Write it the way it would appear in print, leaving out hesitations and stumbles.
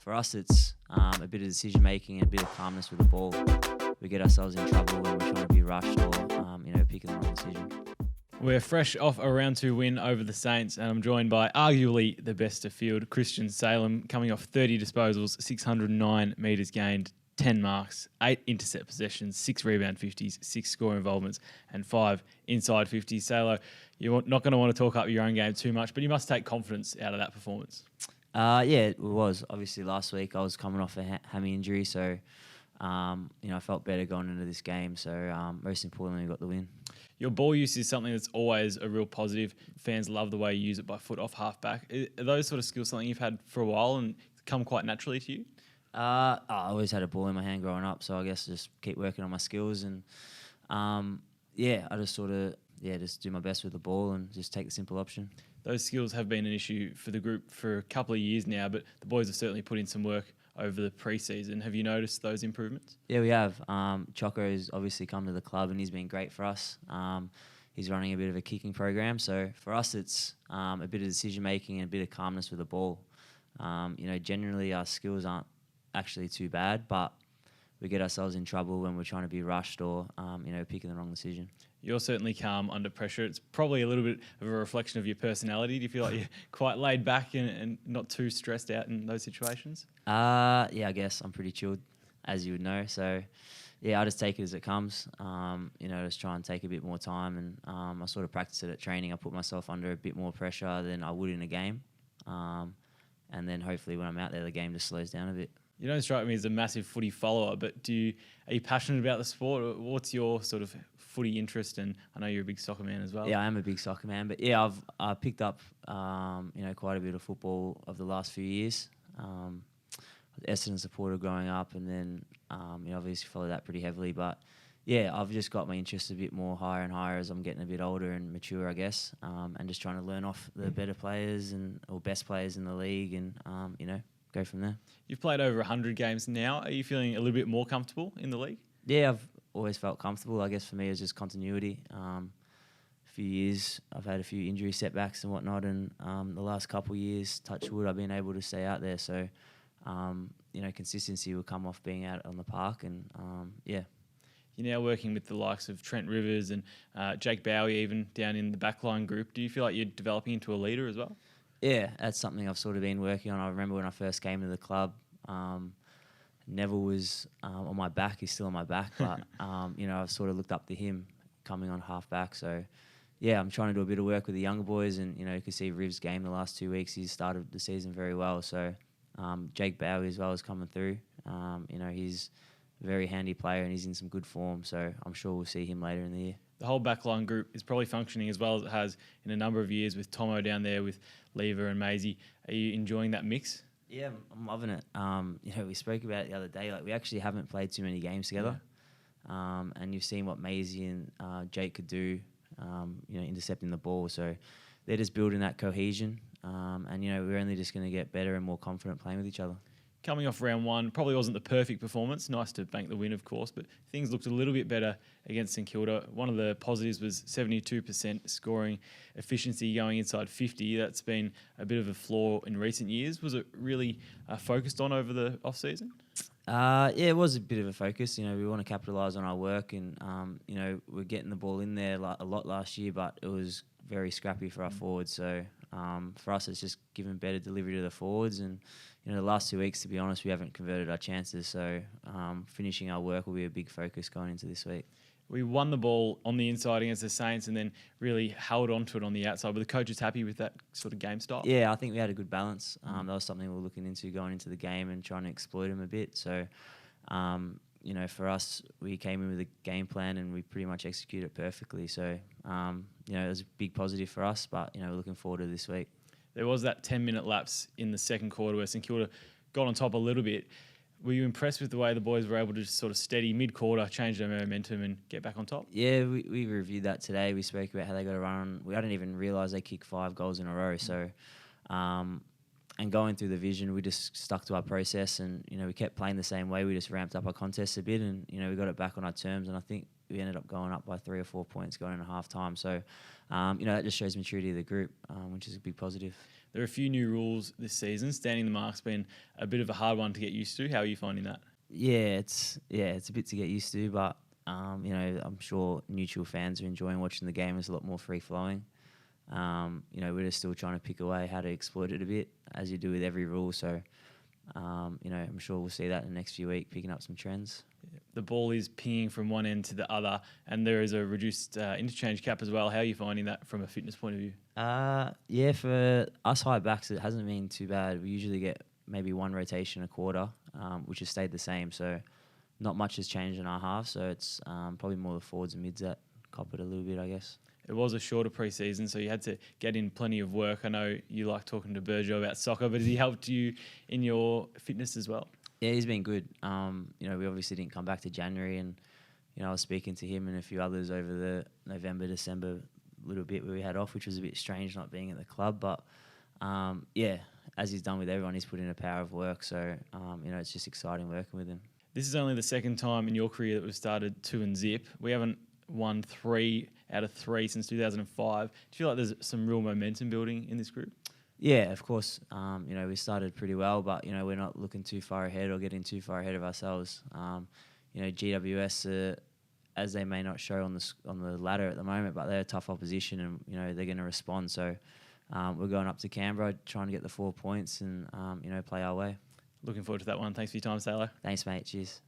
For us, it's a bit of decision making and a bit of calmness with the ball. We get ourselves in trouble when we're trying to be rushed or picking the wrong decision. We're fresh off a round 2 win over the Saints, and I'm joined by arguably the best of field, Christian Salem, coming off 30 disposals, 609 metres gained, 10 marks, 8 intercept possessions, 6 rebound 50s, 6 score involvements, and 5 inside 50s. Salo, you're not going to want to talk up your own game too much, but you must take confidence out of that performance. Yeah, it was. Obviously, last week I was coming off a hammy injury, so I felt better going into this game. So most importantly, we got the win. Your ball use is something that's always a real positive. Fans love the way you use it by foot off halfback. Are those sort of skills something you've had for a while and come quite naturally to you? I always had a ball in my hand growing up, so I guess just keep working on my skills and I just just do my best with the ball and just take the simple option. Those skills have been an issue for the group for a couple of years now, but the boys have certainly put in some work over the pre-season. Have you noticed those improvements? Yeah, we have. Choco's obviously come to the club and he's been great for us. He's running a bit of a kicking program, so for us it's a bit of decision making and a bit of calmness with the ball. Generally our skills aren't actually too bad, but we get ourselves in trouble when we're trying to be rushed or picking the wrong decision. You're certainly calm under pressure. It's probably a little bit of a reflection of your personality. Do you feel like you're quite laid back and not too stressed out in those situations? Yeah, I guess I'm pretty chilled, as you would know. So, yeah, I just take it as it comes. Just try and take a bit more time. And I sort of practice it at training. I put myself under a bit more pressure than I would in a game. And then hopefully when I'm out there, the game just slows down a bit. You don't strike me as a massive footy follower, but are you passionate about the sport? What's your sort of footy interest? And I know you're a big soccer man as well. Yeah, I am a big soccer man, but yeah, I've picked up quite a bit of football over the last few years. Essendon supporter growing up, and then obviously followed that pretty heavily. But yeah, I've just got my interest a bit more higher and higher as I'm getting a bit older and mature, I guess, and just trying to learn off the better players or best players in the league, and go from there. You've played over 100 games now. Are you feeling a little bit more comfortable in the league? Yeah, I've always felt comfortable. I guess for me, it's just continuity. A few years, I've had a few injury setbacks and whatnot, and the last couple of years, touch wood, I've been able to stay out there. So, consistency will come off being out on the park, and yeah. You're now working with the likes of Trent Rivers and Jake Bowie, even down in the backline group. Do you feel like you're developing into a leader as well? Yeah, that's something I've sort of been working on. I remember when I first came to the club, Neville was on my back. He's still on my back, but I've sort of looked up to him coming on half back. So yeah, I'm trying to do a bit of work with the younger boys, and you can see Riv's game the last 2 weeks. He's started the season very well. So Jake Bowie as well is coming through. He's a very handy player and he's in some good form. So I'm sure we'll see him later in the year. The whole backline group is probably functioning as well as it has in a number of years with Tomo down there, with Lever and Maisie. Are you enjoying that mix? Yeah, I'm loving it. We spoke about it the other day. Like, we actually haven't played too many games together. Yeah. And you've seen what Maisie and Jake could do, intercepting the ball. So they're just building that cohesion. We're only just going to get better and more confident playing with each other. Coming off round 1, probably wasn't the perfect performance. Nice to bank the win, of course, but things looked a little bit better against St Kilda. One of the positives was 72% scoring efficiency going inside 50. That's been a bit of a flaw in recent years. Was it really focused on over the off-season? Yeah, it was a bit of a focus. We want to capitalise on our work, and we're getting the ball in there a lot last year, but it was very scrappy for our forwards. So for us, it's just giving better delivery to the forwards, and the last 2 weeks, to be honest, we haven't converted our chances. So finishing our work will be a big focus going into this week. We won the ball on the inside against the Saints and then really held on to it on the outside. Were the coaches happy with that sort of game style? Yeah, I think we had a good balance. That was something we were looking into going into the game and trying to exploit them a bit. So, for us, we came in with a game plan and we pretty much executed it perfectly. So, it was a big positive for us, but, we're looking forward to this week. There was that 10-minute lapse in the second quarter where St Kilda got on top a little bit. Were you impressed with the way the boys were able to just sort of steady mid-quarter, change their momentum and get back on top? Yeah, we reviewed that today. We spoke about how they got a run. I didn't even realise they kicked 5 goals in a row. So, and going through the vision, we just stuck to our process and, we kept playing the same way. We just ramped up our contests a bit and, we got it back on our terms. And I think we ended up going up by 3 or 4 points going into half time. So, that just shows maturity of the group, which is a big positive. There are a few new rules this season. Standing the mark's been a bit of a hard one to get used to. How are you finding that? Yeah, it's a bit to get used to, but I'm sure neutral fans are enjoying watching the game. It's a lot more free flowing. We're just still trying to pick away how to exploit it a bit, as you do with every rule. So, I'm sure we'll see that in the next few weeks, picking up some trends. The ball is pinging from one end to the other, and there is a reduced interchange cap as well. How are you finding that from a fitness point of view? For us high backs, it hasn't been too bad. We usually get maybe one rotation a quarter, which has stayed the same. So not much has changed in our half. So it's probably more the forwards and mids that cop it a little bit, I guess. It was a shorter pre-season, so you had to get in plenty of work. I know you like talking to Burjo about soccer, but has he helped you in your fitness as well? Yeah, he's been good. We obviously didn't come back to January, and I was speaking to him and a few others over the November, December little bit where we had off, which was a bit strange not being at the club. But as he's done with everyone, he's put in a power of work. So it's just exciting working with him. This is only the second time in your career that we've started 2-0. We haven't won 3 out of 3 since 2005. Do you feel like there's some real momentum building in this group? Yeah, of course. We started pretty well, but we're not looking too far ahead or getting too far ahead of ourselves. GWS, as they may not show on the ladder at the moment, but they're a tough opposition, and they're going to respond. So we're going up to Canberra, trying to get the 4 points, and play our way. Looking forward to that one. Thanks for your time, Salo. Thanks, mate. Cheers.